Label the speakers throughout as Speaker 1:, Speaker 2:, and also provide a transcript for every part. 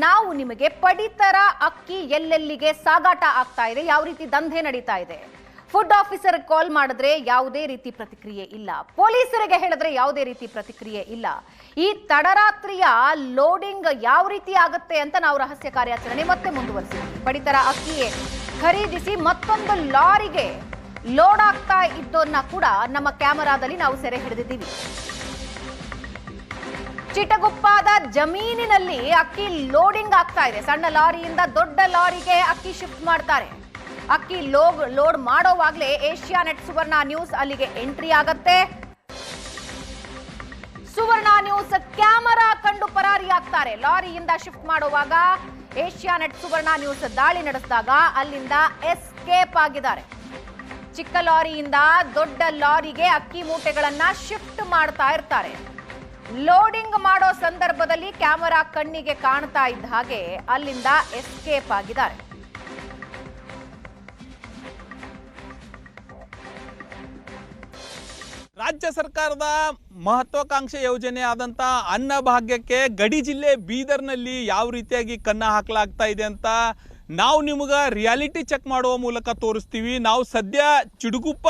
Speaker 1: ನಾವು ನಿಮಗೆ ಪಡಿತರ ಅಕ್ಕಿ ಎಲ್ಲೆಲ್ಲಿಗೆ ಸಾಗಾಟ ಆಗ್ತಾ ಇದೆ, ಯಾವ ರೀತಿ ದಂಧೆ ನಡೀತಾ ಇದೆ. ಫುಡ್ ಆಫೀಸರ್ ಕಾಲ್ ಮಾಡಿದ್ರೆ ಯಾವುದೇ ರೀತಿ ಪ್ರತಿಕ್ರಿಯೆ ಇಲ್ಲ, ಪೊಲೀಸರಿಗೆ ಹೇಳಿದ್ರೆ ಯಾವುದೇ ರೀತಿ ಪ್ರತಿಕ್ರಿಯೆ ಇಲ್ಲ. ಈ ತಡರಾತ್ರಿಯ ಲೋಡಿಂಗ್ ಯಾವ ರೀತಿ ಆಗುತ್ತೆ ಅಂತ ನಾವು ರಹಸ್ಯ ಕಾರ್ಯಾಚರಣೆ ಮತ್ತೆ ಮುಂದುವರಿಸಿದ್ವಿ. ಪಡಿತರ ಅಕ್ಕಿ ಖರೀದಿಸಿ ಮತ್ತೊಂದು ಲಾರಿಗೆ ಲೋಡ್ ಆಗ್ತಾ ಇದ್ದೋನ್ನ ಕೂಡ ನಮ್ಮ ಕ್ಯಾಮೆರಾದಲ್ಲಿ ನಾವು ಸೆರೆ ಹಿಡಿದಿದ್ದೀವಿ. ಚಿಟಗುಪ್ಪಾದ ಜಮೀನಿನಲ್ಲಿ ಅಕ್ಕಿ ಲೋಡಿಂಗ್ ಆಗ್ತಾ ಇದೆ. ಸಣ್ಣ ಲಾರಿಯಿಂದ ದೊಡ್ಡ ಲಾರಿಗೆ ಅಕ್ಕಿ ಶಿಫ್ಟ್ ಮಾಡ್ತಾರೆ. ಅಕ್ಕಿ ಲೋಡ್ ಮಾಡೋವಾಗ್ಲೇ ಏಷ್ಯಾನೆಟ್ ಸುವರ್ಣ ನ್ಯೂಸ್ ಅಲ್ಲಿಗೆ ಎಂಟ್ರಿ ಆಗತ್ತೆ. ಸುವರ್ಣ ನ್ಯೂಸ್ ಕ್ಯಾಮೆರಾ ಕಂಡು ಪರಾರಿಯಾಗ್ತಾರೆ. ಲಾರಿಯಿಂದ ಶಿಫ್ಟ್ ಮಾಡುವಾಗ ಏಷ್ಯಾನೆಟ್ ಸುವರ್ಣ ನ್ಯೂಸ್ ದಾಳಿ ನಡೆಸಿದಾಗ ಅಲ್ಲಿಂದ ಎಸ್ಕೇಪ್ ಆಗಿದ್ದಾರೆ. ಚಿಕ್ಕ ಲಾರಿಯಿಂದ ದೊಡ್ಡ ಲಾರಿಗೆ ಅಕ್ಕಿ ಮೂಟೆಗಳನ್ನ ಶಿಫ್ಟ್ ಮಾಡ್ತಾ ಇರ್ತಾರೆ. ಲೋಡಿಂಗ್ ಮಾಡೋ ಸಂದರ್ಭದಲ್ಲಿ ಕ್ಯಾಮೆರಾ ಕಣ್ಣಿಗೆ ಕಾಣ್ತಾ ಇದ್ದ ಹಾಗೆ ಅಲ್ಲಿಂದ ಎಸ್ಕೇಪ್ ಆಗಿದ್ದಾರೆ.
Speaker 2: ರಾಜ್ಯ ಸರ್ಕಾರದ ಮಹತ್ವಾಕಾಂಕ್ಷೆ ಯೋಜನೆ ಆದಂತ ಅನ್ನಭಾಗ್ಯಕ್ಕೆ ಗಡಿ ಜಿಲ್ಲೆ ಬೀದರ್ನಲ್ಲಿ ಯಾವ ರೀತಿಯಾಗಿ ಕನ್ನ ಹಾಕಲಾಗ್ತಾ ಇದೆ ಅಂತ ನಾವು ನಿಮಗೆ ರಿಯಾಲಿಟಿ ಚೆಕ್ ಮಾಡುವ ಮೂಲಕ ತೋರಿಸ್ತೀವಿ. ನಾವು ಸದ್ಯ ಚಿಡುಗುಪ್ಪ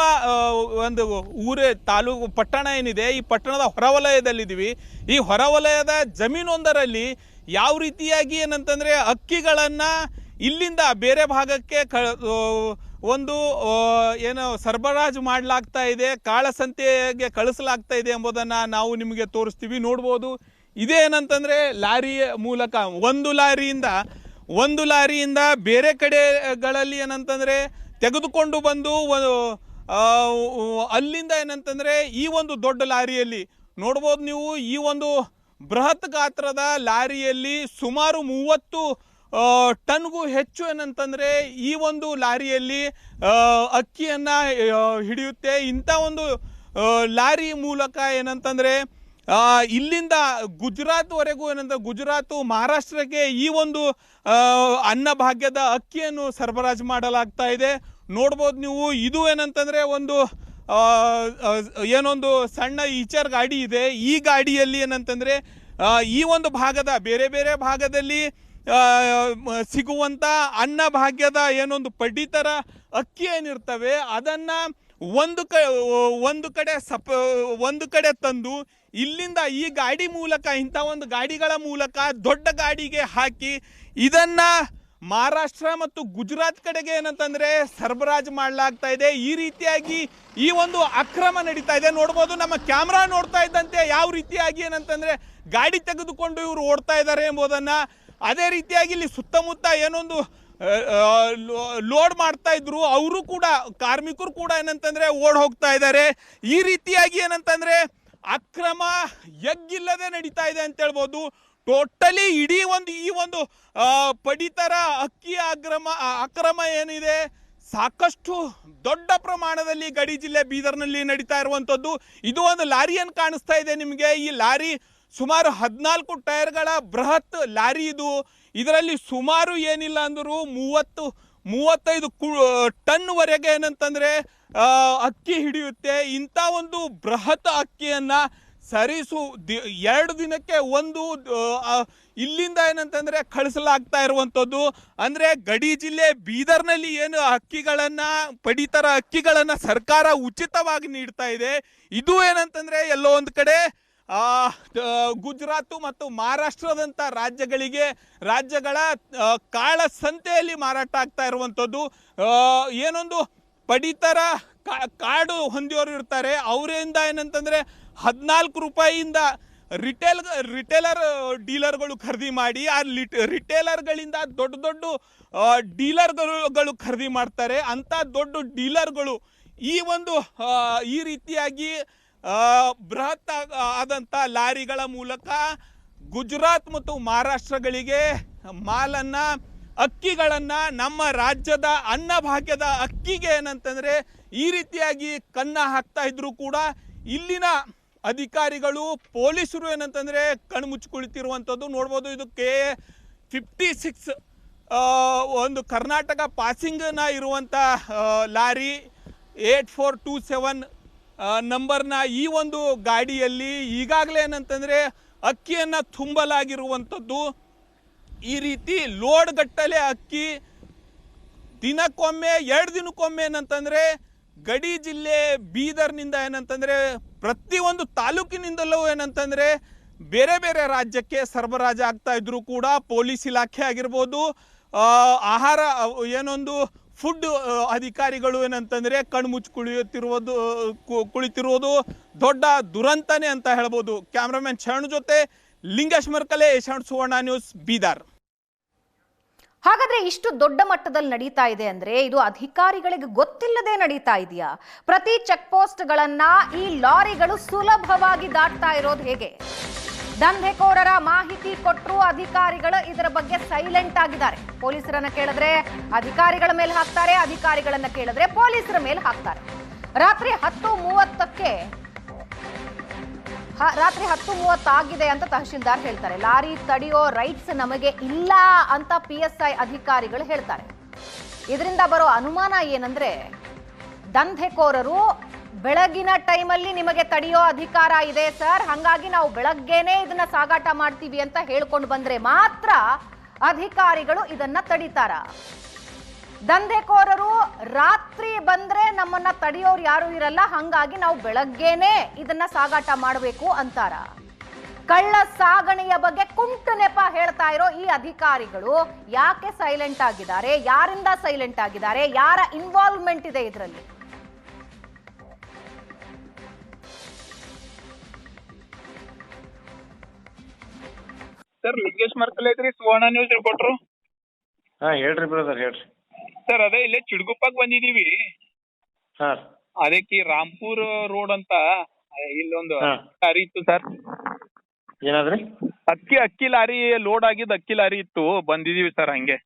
Speaker 2: ಒಂದು ಊರೇ ತಾಲೂಕು ಪಟ್ಟಣ ಏನಿದೆ, ಈ ಪಟ್ಟಣದ ಹೊರವಲಯದಲ್ಲಿದ್ದೀವಿ. ಈ ಹೊರವಲಯದ ಜಮೀನೊಂದರಲ್ಲಿ ಯಾವ ರೀತಿಯಾಗಿ ಏನಂತಂದರೆ ಅಕ್ಕಿಗಳನ್ನು ಇಲ್ಲಿಂದ ಬೇರೆ ಭಾಗಕ್ಕೆ ಒಂದು ಏನು ಸರಬರಾಜು ಮಾಡಲಾಗ್ತಾ ಇದೆ, ಕಾಳಸಂತೆಗೆ ಕಳಿಸಲಾಗ್ತಾ ಇದೆ ಎಂಬುದನ್ನು ನಾವು ನಿಮಗೆ ತೋರಿಸ್ತೀವಿ. ನೋಡ್ಬೋದು, ಇದೇನಂತಂದರೆ ಲಾರಿಯ ಮೂಲಕ ಒಂದು ಲಾರಿಯಿಂದ ಬೇರೆ ಕಡೆಗಳಲ್ಲಿ ಏನಂತಂದರೆ ತೆಗೆದುಕೊಂಡು ಬಂದು ಅಲ್ಲಿಂದ ಏನಂತಂದರೆ ಈ ಒಂದು ದೊಡ್ಡ ಲಾರಿಯಲ್ಲಿ ನೋಡ್ಬೋದು ನೀವು. ಈ ಒಂದು ಬೃಹತ್ ಗಾತ್ರದ ಲಾರಿಯಲ್ಲಿ ಸುಮಾರು 30 ಟನ್ಗೂ ಹೆಚ್ಚು ಏನಂತಂದರೆ ಈ ಒಂದು ಲಾರಿಯಲ್ಲಿ ಅಕ್ಕಿಯನ್ನು ಹಿಡಿಯುತ್ತೆ. ಇಂಥ ಒಂದು ಲಾರಿ ಮೂಲಕ ಏನಂತಂದರೆ ಇಲ್ಲಿಂದ ಗುಜರಾತ್ವರೆಗೂ ಏನಂತ ಗುಜರಾತು ಮಹಾರಾಷ್ಟ್ರಕ್ಕೆ ಈ ಒಂದು ಅನ್ನಭಾಗ್ಯದ ಅಕ್ಕಿಯನ್ನು ಸರಬರಾಜು ಮಾಡಲಾಗ್ತಾ ಇದೆ. ನೋಡ್ಬೋದು ನೀವು, ಇದು ಏನಂತಂದರೆ ಏನೊಂದು ಸಣ್ಣ ಈಚರ್ ಗಾಡಿ ಇದೆ. ಈ ಗಾಡಿಯಲ್ಲಿ ಏನಂತಂದರೆ ಈ ಒಂದು ಭಾಗದ ಬೇರೆ ಬೇರೆ ಭಾಗದಲ್ಲಿ ಸಿಗುವಂಥ ಅನ್ನಭಾಗ್ಯದ ಏನೊಂದು ಪಡಿತರ ಅಕ್ಕಿ ಏನಿರ್ತವೆ ಅದನ್ನು ಒಂದು ಕಡೆ ತಂದು ಇಲ್ಲಿಂದ ಈ ಗಾಡಿ ಮೂಲಕ ಇಂಥ ಒಂದು ಗಾಡಿಗಳ ಮೂಲಕ ದೊಡ್ಡ ಗಾಡಿಗೆ ಹಾಕಿ ಇದನ್ನು ಮಹಾರಾಷ್ಟ್ರ ಮತ್ತು ಗುಜರಾತ್ ಕಡೆಗೆ ಏನಂತಂದರೆ ಸರಬರಾಜು ಮಾಡಲಾಗ್ತಾ ಇದೆ. ಈ ರೀತಿಯಾಗಿ ಈ ಒಂದು ಅಕ್ರಮ ನಡೀತಾ ಇದೆ. ನೋಡ್ಬೋದು, ನಮ್ಮ ಕ್ಯಾಮ್ರಾ ನೋಡ್ತಾ ಇದ್ದಂತೆ ಯಾವ ರೀತಿಯಾಗಿ ಏನಂತಂದರೆ ಗಾಡಿ ತೆಗೆದುಕೊಂಡು ಇವರು ಓಡ್ತಾ ಇದ್ದಾರೆ ಎಂಬುದನ್ನು. ಅದೇ ರೀತಿಯಾಗಿ ಇಲ್ಲಿ ಸುತ್ತಮುತ್ತ ಏನೊಂದು ಲೋಡ್ ಮಾಡ್ತಾ ಇದ್ರು, ಅವರು ಕೂಡ ಕಾರ್ಮಿಕರು ಕೂಡ ಏನಂತಂದರೆ ಓಡ್ ಹೋಗ್ತಾ ಇದ್ದಾರೆ. ಈ ರೀತಿಯಾಗಿ ಏನಂತಂದರೆ ಅಕ್ರಮ ಎಗ್ಗಿಲ್ಲದೆ ನಡೀತಾ ಇದೆ ಅಂತ ಹೇಳ್ಬೋದು. ಟೋಟಲಿ ಇಡೀ ಈ ಒಂದು ಪಡಿತರ ಅಕ್ಕಿ ಅಕ್ರಮ ಏನಿದೆ ಸಾಕಷ್ಟು ದೊಡ್ಡ ಪ್ರಮಾಣದಲ್ಲಿ ಗಡಿ ಜಿಲ್ಲೆ ಬೀದರ್ನಲ್ಲಿ ನಡೀತಾ ಇರುವಂಥದ್ದು. ಇದು ಒಂದು ಲಾರಿಯನ್ನು ಕಾಣಿಸ್ತಾ ಇದೆ ನಿಮಗೆ. ಈ ಲಾರಿ ಸುಮಾರು 14 ಟೈರ್ಗಳ ಬೃಹತ್ ಲಾರಿ ಇದು. ಇದರಲ್ಲಿ ಸುಮಾರು ಏನಿಲ್ಲ ಅಂದರೂ 30-35 ಟನ್ವರೆಗೆ ಏನಂತಂದರೆ ಅಕ್ಕಿ ಹಿಡಿಯುತ್ತೆ. ಇಂಥ ಒಂದು ಬೃಹತ್ ಅಕ್ಕಿಯನ್ನು 2 ದಿನಕ್ಕೆ ಇಲ್ಲಿಂದ ಏನಂತಂದರೆ ಕಳಿಸಲಾಗ್ತಾ ಇರುವಂಥದ್ದು. ಅಂದರೆ ಗಡಿ ಜಿಲ್ಲೆ ಬೀದರ್ನಲ್ಲಿ ಏನು ಪಡಿತರ ಅಕ್ಕಿಗಳನ್ನು ಸರ್ಕಾರ ಉಚಿತವಾಗಿ ನೀಡ್ತಾ ಇದೆ. ಇದು ಏನಂತಂದರೆ ಎಲ್ಲೋ ಒಂದು ಕಡೆ ಗುಜರಾತು ಮತ್ತು ಮಹಾರಾಷ್ಟ್ರದಂಥ ರಾಜ್ಯಗಳ ಕಾಳ ಸಂತೆಯಲ್ಲಿ ಮಾರಾಟ ಆಗ್ತಾ ಇರುವಂಥದ್ದು. ಏನೊಂದು ಪಡಿತರ ಕಾರ್ಡು ಹೊಂದಿಯೋರು ಇರ್ತಾರೆ, ಅವರಿಂದ ಏನಂತಂದರೆ 14 ರೂಪಾಯಿಯಿಂದ ರಿಟೇಲರ್ ಡೀಲರ್ಗಳು ಖರೀದಿ ಮಾಡಿ ಆ ರಿಟೇಲರ್ಗಳಿಂದ ದೊಡ್ಡ ಡೀಲರ್ಗಳು ಖರೀದಿ ಮಾಡ್ತಾರೆ. ಅಂಥ ದೊಡ್ಡ ಡೀಲರ್ಗಳು ಈ ರೀತಿಯಾಗಿ ಬೃಹತ್ ಆದಂಥ ಲಾರಿಗಳ ಮೂಲಕ ಗುಜರಾತ್ ಮತ್ತು ಮಹಾರಾಷ್ಟ್ರಗಳಿಗೆ ಅಕ್ಕಿಗಳನ್ನು ನಮ್ಮ ರಾಜ್ಯದ ಅನ್ನಭಾಗ್ಯದ ಅಕ್ಕಿಗೆ ಏನಂತಂದರೆ ಈ ರೀತಿಯಾಗಿ ಕನ್ನ ಹಾಕ್ತಾ ಇದ್ರು ಕೂಡ ಇಲ್ಲಿನ ಅಧಿಕಾರಿಗಳು ಪೊಲೀಸರು ಏನಂತಂದರೆ ಕಣ್ಮುಚ್ಚಿ ಕುಳಿತಿರುವಂಥದ್ದು. ನೋಡ್ಬೋದು, ಇದು KA56 ಒಂದು ಕರ್ನಾಟಕ ಪಾಸಿಂಗ್ನ ಇರುವಂಥ ಲಾರಿ 8427 ನಂಬರ್ನ ಈ ಒಂದು ಗಾಡಿಯಲ್ಲಿ ಈಗಾಗಲೇ ಏನಂತಂದರೆ ಅಕ್ಕಿಯನ್ನು ತುಂಬಲಾಗಿರುವಂಥದ್ದು. ಈ ರೀತಿ ಲೋಡ್ ಗಟ್ಟಲೆ ಅಕ್ಕಿ ದಿನಕ್ಕೊಮ್ಮೆ 2 ದಿನಕ್ಕೊಮ್ಮೆ ಏನಂತಂದ್ರೆ ಗಡಿ ಜಿಲ್ಲೆ ಬೀದರ್ನಿಂದ ಏನಂತಂದ್ರೆ ಪ್ರತಿಯೊಂದು ತಾಲೂಕಿನಿಂದಲೂ ಏನಂತಂದ್ರೆ ಬೇರೆ ಬೇರೆ ರಾಜ್ಯಕ್ಕೆ ಸರಬರಾಜು ಆಗ್ತಾ ಇದ್ರು ಕೂಡ ಪೊಲೀಸ್ ಇಲಾಖೆ ಆಗಿರ್ಬೋದು, ಆಹಾರ ಏನೊಂದು ಫುಡ್ ಅಧಿಕಾರಿಗಳು ಏನಂತಂದ್ರೆ ಕಣ್ಮುಚ್ಚಿ ಕುಳಿತಿರುವುದು ದೊಡ್ಡ ದುರಂತನೇ ಅಂತ ಹೇಳ್ಬೋದು. ಕ್ಯಾಮ್ರಾಮನ್ ಶರಣು ಜೊತೆ ಲಿಂಗೇಶ್ ಮರ್ಕಲೆ, ಏಷ್ಯಾನೆಟ್ ಸುವರ್ಣ ನ್ಯೂಸ್, ಬೀದರ್.
Speaker 1: ಹಾಗಾದ್ರೆ ಇಷ್ಟು ದೊಡ್ಡ ಮಟ್ಟದಲ್ಲಿ ನಡೀತಾ ಇದೆ ಅಂದ್ರೆ ಇದು ಅಧಿಕಾರಿಗಳಿಗೆ ಗೊತ್ತಿಲ್ಲದೆ ನಡೀತಾ ಇದೆಯಾ? ಪ್ರತಿ ಚೆಕ್ ಪೋಸ್ಟ್ಗಳನ್ನ ಈ ಲಾರಿಗಳು ಸುಲಭವಾಗಿ ದಾಟ್ತಾ ಇರೋದು ಹೇಗೆ? ದಂಧೆಕೋರರ ಮಾಹಿತಿ ಕೊಟ್ಟರು ಅಧಿಕಾರಿಗಳು ಇದರ ಬಗ್ಗೆ ಸೈಲೆಂಟ್ ಆಗಿದ್ದಾರೆ. ಪೊಲೀಸರನ್ನ ಕೇಳಿದ್ರೆ ಅಧಿಕಾರಿಗಳ ಮೇಲೆ ಹಾಕ್ತಾರೆ, ಅಧಿಕಾರಿಗಳನ್ನ ಕೇಳಿದ್ರೆ ಪೊಲೀಸರ ಮೇಲೆ ಹಾಕ್ತಾರೆ. ರಾತ್ರಿ 10:30 ಆಗಿದೆ ಅಂತ ತಹಶೀಲ್ದಾರ್ ಹೇಳ್ತಾರೆ. ಲಾರಿ ತಡೆಯೋ ರೈಟ್ಸ್ ನಮಗೆ ಇಲ್ಲ ಅಂತ PSI ಅಧಿಕಾರಿಗಳು ಹೇಳ್ತಾರೆ. ಇದರಿಂದ ಬರೋ ಅನುಮಾನ ಏನಂದ್ರೆ ದಂಧೆಕೋರರು ಬೆಳಗಿನ ಟೈಮಲ್ಲಿ ನಿಮಗೆ ತಡೆಯೋ ಅಧಿಕಾರ ಇದೆ ಸರ್, ಹಾಗಾಗಿ ನಾವು ಬೆಳಗ್ಗೆನೆ ಇದನ್ನ ಸಾಗಾಟ ಮಾಡ್ತೀವಿ ಅಂತ ಹೇಳ್ಕೊಂಡು ಬಂದ್ರೆ ಮಾತ್ರ ಅಧಿಕಾರಿಗಳು ಇದನ್ನ ತಡೀತಾರ? ದಂಧೆಕೋರರು ರಾತ್ರಿ ಬಂದ್ರೆ ನಮ್ಮನ್ನ ತಡೆಯೋರು ಯಾರು ಇರಲ್ಲ, ಹಂಗಾಗಿ ನಾವು ಬೆಳಗ್ಗೆನೆ ಇದನ್ನ ಸಾಗಾಟ ಮಾಡಬೇಕು ಅಂತಾರ? ಕಳ್ಳ ಸಾಗಣೆಯ ಬಗ್ಗೆ ಕುಂಟು ನೆಪ ಹೇಳ್ತಾ ಇರೋ ಈ ಅಧಿಕಾರಿಗಳು ಯಾಕೆ ಸೈಲೆಂಟ್ ಆಗಿದ್ದಾರೆ? ಯಾರಿಂದ ಸೈಲೆಂಟ್ ಆಗಿದ್ದಾರೆ? ಯಾರ ಇನ್ವಾಲ್ವ್ಮೆಂಟ್ ಇದೆ ಇದರಲ್ಲಿ?
Speaker 2: ಸರ್, ಲಿಂಗೇಶ್ ಮರ್ಕಲೆ ಐತ್ರಿ, ಸುವರ್ಣ ನ್ಯೂಸ್ ರಿಪೋರ್ಟ್ರು.
Speaker 3: ಹೇಳ್ರಿ ಬ್ರದರ್, ಹೇಳ್ರಿ
Speaker 2: ಸರ್. ಅದೇ ಇಲ್ಲೇ ಚಿಡ್ಗುಪ್ಪಕ್ ಬಂದಿದೀವಿ. ಅದಕ್ಕೆ ರಾಂಪುರ್ ರೋಡ್ ಅಂತ ಇಲ್ಲೊಂದು ಲಾರಿ ಇತ್ತು ಸರ್.
Speaker 3: ಏನಾದ್ರಿ?
Speaker 2: ಅಕ್ಕಿ ಲಾರಿ ಲೋಡ್ ಆಗಿದ್ದು ಅಕ್ಕಿ ಲಾರಿ ಇತ್ತು, ಬಂದಿದೀವಿ ಸರ್. ಹಂಗೆ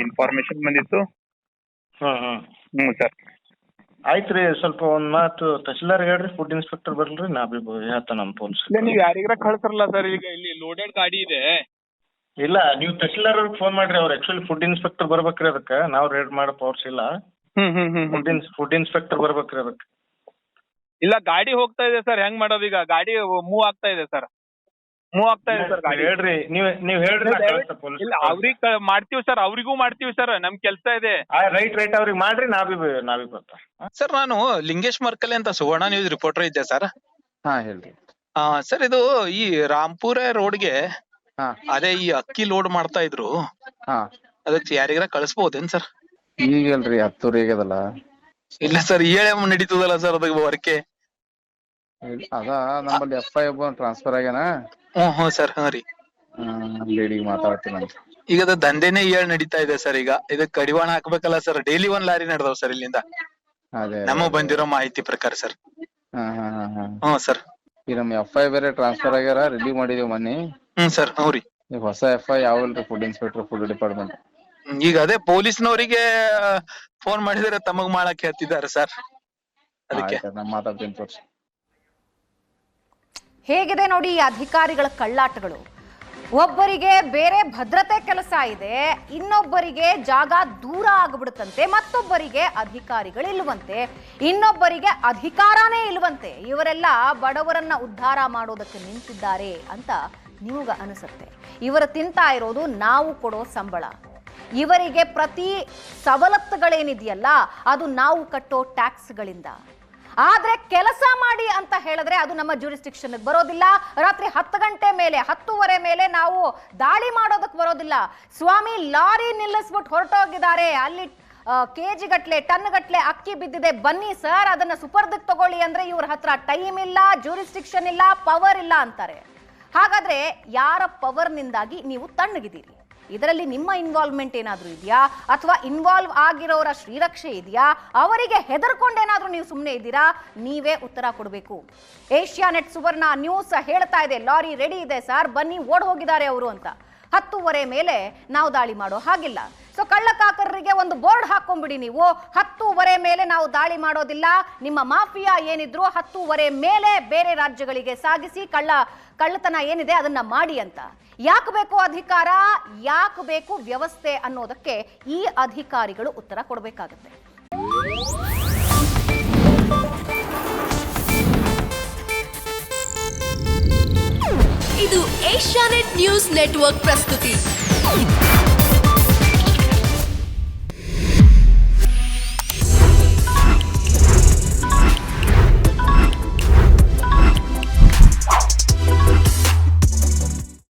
Speaker 2: ಇನ್ಫಾರ್ಮೇಶನ್ ಬಂದಿತ್ತು. ಸರ್
Speaker 3: ಆಯ್ತ್ರಿ. ಸ್ವಲ್ಪ ಒಂದ್ ಮಾತು ತಹಶೀಲ್ದಾರ್ ಹೇಳ್ರಿ, ಫುಡ್ ಇನ್ಸ್ಪೆಕ್ಟರ್ ಬರ್ಲ್ರಿ, ನಾ ಬಿ ಹೇಳ್ತಾನ ನಮ್ಮ ಪೊಲೀಸ್.
Speaker 2: ನೀವ್ ಯಾರಿಗಾರ ಕಳ್ಸರಲ್ಲ ಸರ್? ಈಗ ಇಲ್ಲಿ ಲೋಡೆಡ್ ಗಾಡಿ ಇದೆ.
Speaker 3: ಇಲ್ಲ, ನೀವು ತಹಶೀಲ್ದಾರ್ ಅವ್ರಿಗೆ ಫೋನ್ ಮಾಡ್ರಿ. ಅವ್ರು ಆಕ್ಚುಲಿ ಫುಡ್ ಇನ್ಸ್ಪೆಕ್ಟರ್ ಬರ್ಬೇಕ್ರಿ. ಅದಕ್ಕೆ ನಾವ್ ರೇಡ್ ಮಾಡೋ ಪವರ್ಸ್ ಇಲ್ಲ. ಫುಡ್ ಇನ್ಸ್ಪೆಕ್ಟರ್ ಬರ್ಬೇಕ್ರಿ ಅದಕ್ಕೆ.
Speaker 2: ಇಲ್ಲ, ಗಾಡಿ ಹೋಗ್ತಾ ಇದೆ ಸರ್. ಹೆಂಗ್ ಮಾಡೋದು ಈಗ? ಗಾಡಿ ಮೂವ್ ಆಗ್ತಾ ಇದೆ ಸರ್. ಗಾಡಿ
Speaker 3: ಹೇಳ್ರಿ, ನೀವ್ ಹೇಳ್ರಿ.
Speaker 2: ಇಲ್ಲ, ಅವ್ರಿಗೆ ಮಾಡ್ತೀವಿ ಸರ್, ಅವ್ರಿಗೂ ಮಾಡ್ತೀವಿ ಸರ್, ನಮ್ ಕೆಲ್ಸ ಇದೆ.
Speaker 3: ರೈಟ್ ಅವ್ರಿಗೆ ಮಾಡ್ರಿ, ನಾವೇ ಬರ್ತಾ.
Speaker 4: ಸರ್, ನಾನು ಲಿಂಗೇಶ್ ಮರ್ಕಲೆ ಅಂತ ಸುವರ್ಣ ನ್ಯೂಸ್ ರಿಪೋರ್ಟರ್ ಇದ್ದೆ ಸರ್.
Speaker 3: ಹೇಳ್ರಿ
Speaker 4: ಸರ್. ಇದು ಈ ರಾಂಪುರ ರೋಡ್ಗೆ ಅದೇ ಈ ಅಕ್ಕಿ ಲೋಡ್ ಮಾಡ್ತಾ ಇದ್ರು. ಅದಕ್ಕೆ ಯಾರಿಗಾರ ಕಳಿಸಬಹುದೇನ್ ಸರ್?
Speaker 3: ಈಗಲ್ರಿ 10 ಆಗದಲ್ಲ.
Speaker 4: ಇಲ್ಲ ಸರ್, ನಡೀತದಲ್ಲ ಸರ್ ಅದಕ್ಕೆ ವರ್ಕೆ.
Speaker 3: ಅದ ನಮ್ಮಲ್ಲಿ FI ಟ್ರಾನ್ಸ್ಫರ್ ಆಗ್ಯಾನ.
Speaker 4: ಹ್ಮ್ ಸರ್. ರೀ
Speaker 3: ಲೇಡಿಗೆ ಮಾತಾಡ್ತೀನಿ.
Speaker 4: ಈಗ ಅದ ದಂಧೆನೇ ನಡೀತಾ ಇದೆ ಸರ್. ಈಗ ಇದಕ್ ಕಡಿವಾಣ ಹಾಕ್ಬೇಕಲ್ಲ ಸರ್. ಡೈಲಿ 1 ಲಾರಿ ನಡೆದವ್ ಸರ್ ಇಲ್ಲಿಂದ, ನಮಗ್ ಬಂದಿರೋ ಮಾಹಿತಿ ಪ್ರಕಾರ ಸರ್. ಹ್ಮ್ ಸರ್.
Speaker 3: ಈಗ ನಮ್ FI ಬೇರೆ ಟ್ರಾನ್ಸ್ಫರ್ ಆಗ್ಯಾರ, ರೆಡಿ ಮಾಡಿದೀವಿ ಮೊನ್ನೆ.
Speaker 4: ಸರ್. ರೀ
Speaker 3: ಈಗ ಹೊಸ FI ಯಾವಲ್ರಿ? Food inspector, food department.
Speaker 4: ಈಗ ಅದೇ ಪೊಲೀಸ್ನವರಿಗೆ ಫೋನ್ ಮಾಡಿದ್ರೆ ತಮಗ್ ಮಾಡಕ್ ಹೇಳ್ತಿದ್ದಾರೆ ಸರ್. ಅದಕ್ಕೆ
Speaker 3: ನಾನು ಮಾತಾಡ್ತೀನಿ ತೋರ್ಸಿ.
Speaker 1: ಹೇಗಿದೆ ನೋಡಿ ಈ ಅಧಿಕಾರಿಗಳ ಕಳ್ಳಾಟಗಳು. ಒಬ್ಬರಿಗೆ ಬೇರೆ ಭದ್ರತೆ ಕೆಲಸ ಇದೆ, ಇನ್ನೊಬ್ಬರಿಗೆ ಜಾಗ ದೂರ ಆಗ್ಬಿಡುತ್ತಂತೆ, ಮತ್ತೊಬ್ಬರಿಗೆ ಅಧಿಕಾರಿಗಳಿಲ್ವಂತೆ, ಇನ್ನೊಬ್ಬರಿಗೆ ಅಧಿಕಾರನೇ ಇಲ್ವಂತೆ. ಇವರೆಲ್ಲ ಬಡವರನ್ನ ಉದ್ಧಾರ ಮಾಡೋದಕ್ಕೆ ನಿಂತಿದ್ದಾರೆ ಅಂತ ನಿಮಗೆ ಅನಿಸುತ್ತೆ. ಇವರು ತಿಂತಾ ಇರೋದು ನಾವು ಕೊಡೋ ಸಂಬಳ. ಇವರಿಗೆ ಪ್ರತಿ ಸವಲತ್ತುಗಳೇನಿದೆಯಲ್ಲ ಅದು ನಾವು ಕಟ್ಟೋ ಟ್ಯಾಕ್ಸ್ಗಳಿಂದ. ಆದ್ರೆ ಕೆಲಸ ಮಾಡಿ ಅಂತ ಹೇಳಿದ್ರೆ ಅದು ನಮ್ಮ ಜ್ಯೂರಿಸ್ಡಿಕ್ಷನ್ ಬರೋದಿಲ್ಲ. ರಾತ್ರಿ 10 ಗಂಟೆ ಮೇಲೆ 10:30 ಮೇಲೆ ನಾವು ದಾಳಿ ಮಾಡೋದಕ್ಕೆ ಬರೋದಿಲ್ಲ. ಸ್ವಾಮಿ, ಲಾರಿ ನಿಲ್ಲಿಸ್ಬಿಟ್ಟು ಹೊರಟೋಗಿದ್ದಾರೆ, ಅಲ್ಲಿ KG ಗಟ್ಲೆ ಟನ್ ಗಟ್ಲೆ ಅಕ್ಕಿ ಬಿದ್ದಿದೆ, ಬನ್ನಿ ಸರ್ ಅದನ್ನ ಸುಪರ್ದಕ್ಕೆ ತಗೊಳ್ಳಿ ಅಂದ್ರೆ ಇವ್ರ ಹತ್ರ ಟೈಮ್ ಇಲ್ಲ, ಜ್ಯೂರಿಸ್ಡಿಕ್ಷನ್ ಇಲ್ಲ, ಪವರ್ ಇಲ್ಲ ಅಂತಾರೆ. ಹಾಗಾದ್ರೆ ಯಾರ ಪವರ್ನಿಂದಾಗಿ ನೀವು ತಣ್ಣಗಿದ್ದೀರಿ? ಇದರಲ್ಲಿ ನಿಮ್ಮ ಇನ್ವಾಲ್ವ್ಮೆಂಟ್ ಏನಾದ್ರೂ ಇದೆಯಾ? ಅಥವಾ ಇನ್ವಾಲ್ವ್ ಆಗಿರೋರ ಶ್ರೀರಕ್ಷೆ ಇದೆಯಾ? ಅವರಿಗೆ ಹೆದರ್ಕೊಂಡೇನಾದ್ರೂ ನೀವು ಸುಮ್ಮನೆ ಇದ್ದೀರಾ? ನೀವೇ ಉತ್ತರ ಕೊಡಬೇಕು. ಏಷ್ಯಾನೆಟ್ ಸುವರ್ಣ ನ್ಯೂಸ್ ಹೇಳ್ತಾ ಇದೆ, ಲಾರಿ ರೆಡಿ ಇದೆ ಸರ್, ಬನ್ನಿ, ಓಡ್ ಹೋಗಿದ್ದಾರೆ ಅವರು ಅಂತ. 10:30 ಮೇಲೆ ನಾವು ದಾಳಿ ಮಾಡೋ ಹಾಗಿಲ್ಲ. ಸೊ ಕಳ್ಳಕಾಕರರಿಗೆ ಒಂದು ಬೋರ್ಡ್ ಹಾಕೊಂಡ್ಬಿಡಿ ನೀವು, 10:30 ಮೇಲೆ ನಾವು ದಾಳಿ ಮಾಡೋದಿಲ್ಲ. ನಿಮ್ಮ ಮಾಫಿಯಾ ಏನಿದ್ರು 10:30 ಮೇಲೆ ಬೇರೆ ರಾಜ್ಯಗಳಿಗೆ ಸಾಗಿಸಿ ಕಳ್ಳತನ ಏನಿದೆ ಅದನ್ನ ಮಾಡಿ ಅಂತ. ಯಾಕೆ ಬೇಕು ಅಧಿಕಾರ, ಯಾಕೆ ಬೇಕು ವ್ಯವಸ್ಥೆ ಅನ್ನೋದಕ್ಕೆ ಈ ಅಧಿಕಾರಿಗಳು ಉತ್ತರ ಕೊಡಬೇಕಾಗುತ್ತೆ.
Speaker 5: ಇದು ಏಷ್ಯಾನೆಟ್ न्यूज नेटवर्क प्रस्तुति।